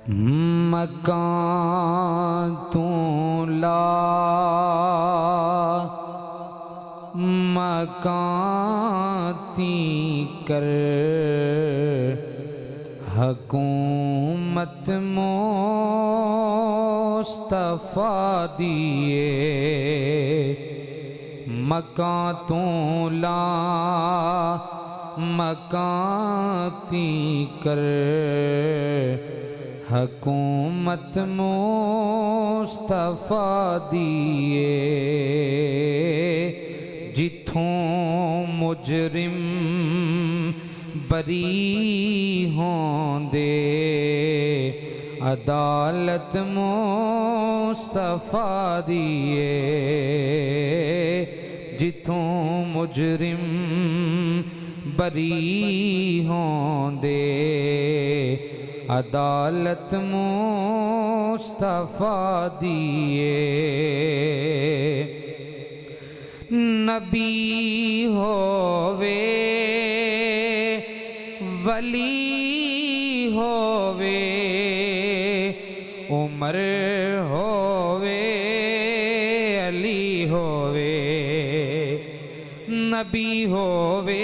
مکان تو لا مکانتی کر حکومت مصطفیٰ دیے مکان تو لا مکانتی کر حکومت مصطفیٰ دیے جتھوں مجرم بری ہوں دے عدالت مصطفیٰ دیے جتھوں مجرم بری ہوں دے عدالت مصطفیٰ دیے نبی ہووے ولی ہووے عمر ہووے علی ہووے نبی ہووے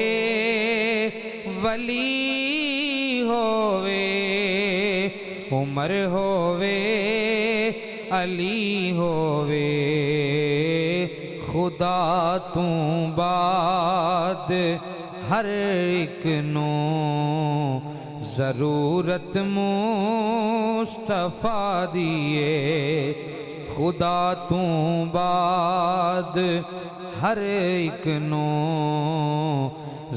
ولی ہووے عمر ہووے علی ہووے خدا تو بعد ہر ایک نو ضرورت مصطفیٰ دیے خدا تو بعد ہر ایک نو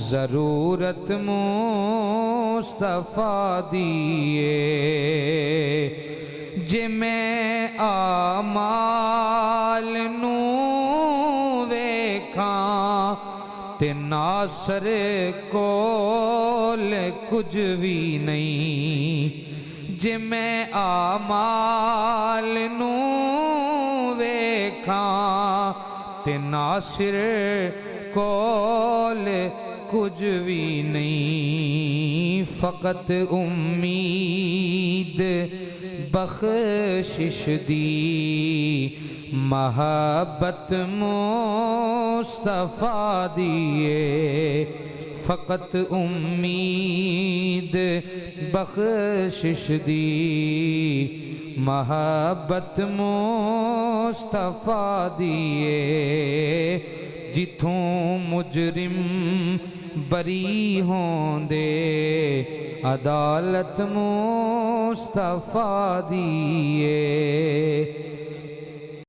ضرورت مصطفیٰ دیے جے میں آمال نو ویکھاں تے ناصر کول کچھ بھی نہیں جے میں آمال نو ویکھاں تے ناصر کول کچھ بھی نہیں فقط امید بخشش دی محبت مصطفیٰ دیے فقط امید بخشش دی محبت مصطفیٰ دیے جتھوں مجرم بری ہوں دے عدالت مصطفیٰ دیے